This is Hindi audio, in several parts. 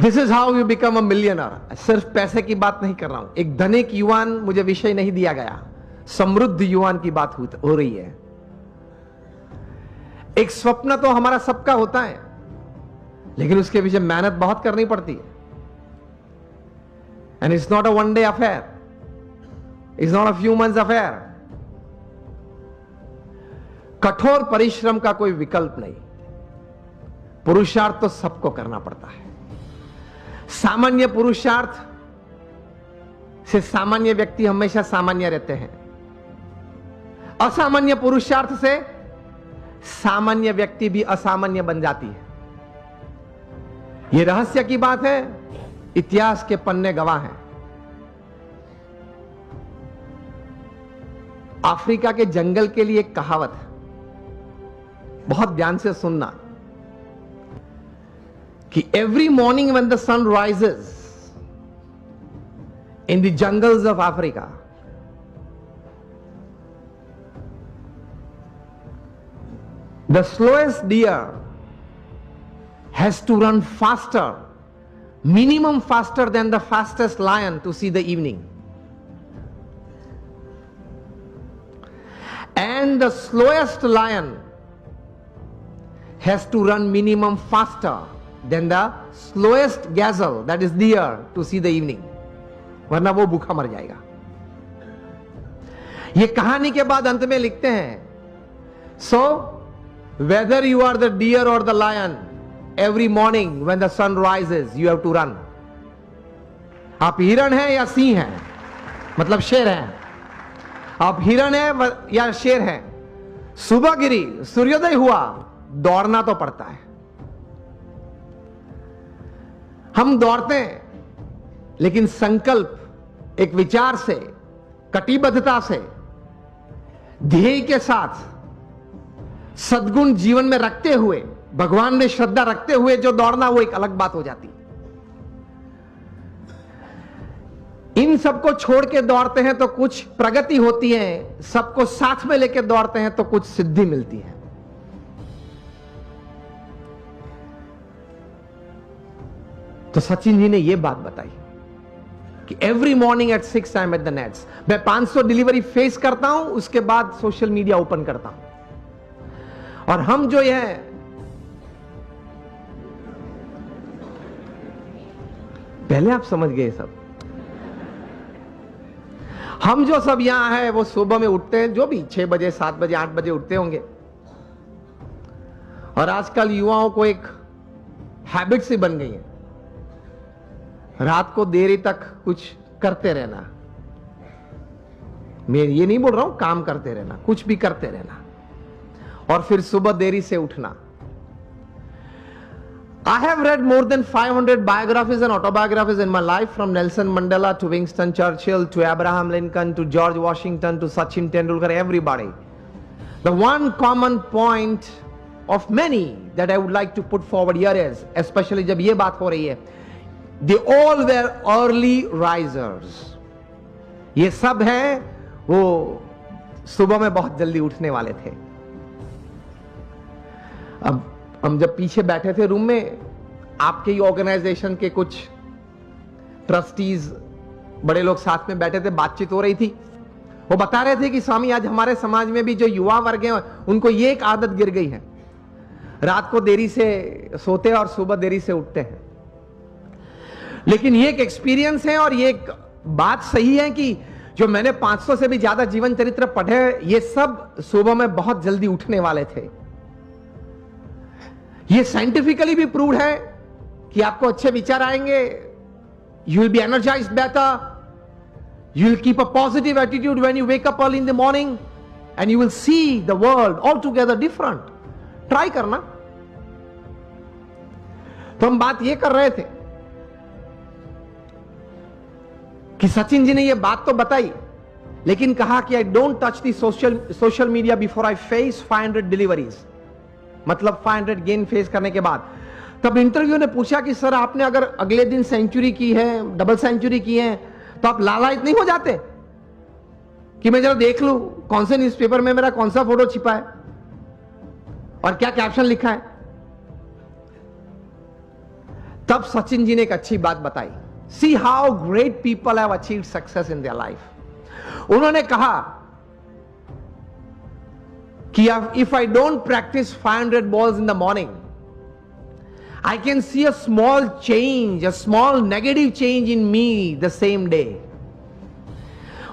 This is how you become a millionaire. सिर्फ पैसे की बात नहीं कर रहा हूं, एक धनिक युवान मुझे विषय नहीं दिया गया, समृद्ध युवान की बात हो रही है। एक स्वप्न तो हमारा सबका होता है, लेकिन उसके पीछे मेहनत बहुत करनी पड़ती है। And it's not a one day affair, it's not a few months affair. कठोर परिश्रम का कोई विकल्प नहीं, पुरुषार्थ तो सबको करना पड़ता है। सामान्य पुरुषार्थ से सामान्य व्यक्ति हमेशा सामान्य रहते हैं, असामान्य पुरुषार्थ से सामान्य व्यक्ति भी असामान्य बन जाती है। यह रहस्य की बात है, इतिहास के पन्ने गवाह हैं। अफ्रीका के जंगल के लिए एक कहावत है, बहुत ध्यान से सुनना, कि every morning when the sun rises in the jungles of Africa, the slowest deer has to run faster, minimum faster than the fastest lion to see the evening. And the slowest lion has to run minimum faster than the slowest gazelle, that is deer, to see the evening. वरना वो भूखा मर जाएगा। ये कहानी के बाद अंत में लिखते हैं, so whether you are the deer or the lion, every morning when the sun rises you have to run. आप हिरण हैं या सिंह हैं, मतलब शेर हैं, आप हिरण हैं या शेर हैं, सुबह गिरी, सूर्योदय हुआ, दौड़ना तो पड़ता है। हम दौड़ते हैं, लेकिन संकल्प, एक विचार से, कटिबद्धता से, ध्येय के साथ, सद्गुण जीवन में रखते हुए, भगवान में श्रद्धा रखते हुए जो दौड़ना, वो एक अलग बात हो जाती। इन सबको छोड़ के दौड़ते हैं तो कुछ प्रगति होती है, सबको साथ में लेकर दौड़ते हैं तो कुछ सिद्धि मिलती है। तो सचिन जी ने यह बात बताई कि every morning at 6 I am at the nets. मैं 500 डिलीवरी फेस करता हूं, उसके बाद सोशल मीडिया ओपन करता हूं। और हम जो है, पहले आप समझ गए सब, हम जो सब यहां है वो सुबह में उठते हैं, जो भी 6 बजे 7 बजे 8 बजे उठते होंगे। और आजकल युवाओं को एक हैबिट सी बन गई है, रात को देरी तक कुछ करते रहना। मैं ये नहीं बोल रहा हूं काम करते रहना, कुछ भी करते रहना, और फिर सुबह देरी से उठना। I have read more than 500 biographies and autobiographies in my life, from Nelson Mandela to Winston Churchill to Abraham Lincoln to George Washington to Sachin Tendulkar, everybody. The one common point of many that I would like to put forward here is, especially जब ये बात हो रही है, they all were early risers. ये सब हैं वो सुबह में बहुत जल्दी उठने वाले थे। अब हम जब पीछे बैठे थे रूम में, आपके ही ऑर्गेनाइजेशन के कुछ ट्रस्टीज, बड़े लोग साथ में बैठे थे, बातचीत हो रही थी। वो बता रहे थे कि स्वामी आज हमारे समाज में भी जो युवा वर्ग हैं उनको ये एक आदत गिर गई है, रात को देरी से सोते हैं और सुबह देरी से उठते हैं। लेकिन ये एक एक्सपीरियंस है और ये एक बात सही है कि जो मैंने 500 से भी ज्यादा जीवन चरित्र पढ़े, ये सब सुबह में बहुत जल्दी उठने वाले थे। ये साइंटिफिकली भी प्रूव्ड है कि आपको अच्छे विचार आएंगे, you will be energised better, you will keep a positive attitude when you wake up early in the morning and you will see the world all together different. Try करना। तो हम बात ये कर रहे थे कि सचिन जी ने ये बात तो बताई, लेकिन कहा कि I don't touch the social media before I face 500 deliveries, मतलब 500 गेन फेस करने के बाद। तब इंटरव्यू ने पूछा कि सर आपने अगर अगले दिन सेंचुरी की है, डबल सेंचुरी की है, तो आप लालायित नहीं हो जाते कि मैं जरा देख लूं कौन से न्यूज़पेपर में मेरा कौन सा फोटो छिपा है और क्या कैप्शन लिखा है? तब सचिन जी ने एक अच्छी बात बताई, see how great people have achieved success in their life. उन्होंने कहा कि if I don't practice 500 balls in the morning, I can see a small change, a small negative change in me the same day.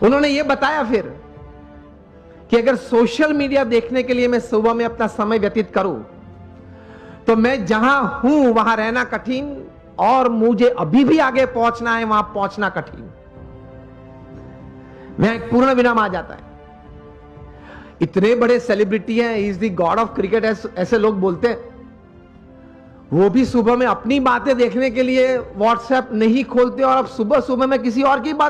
उन्होंने ये बताया फिर कि अगर सोशल मीडिया देखने के लिए मैं सुबह में अपना समय व्यतीत करूं, तो मैं जहां हूं वहां रहना कठिन, और मुझे अभी भी आगे पहुंचना है, वहां पहुंचना कठिन। मैं एक पूर्ण विराम आ जाता है। इतने बड़े सेलिब्रिटी हैं, is the God of cricket ऐसे लोग बोलते हैं, वो भी सुबह में अपनी बातें देखने के लिए व्हाट्सएप नहीं खोलते, और अब सुबह सुबह में किसी और की बात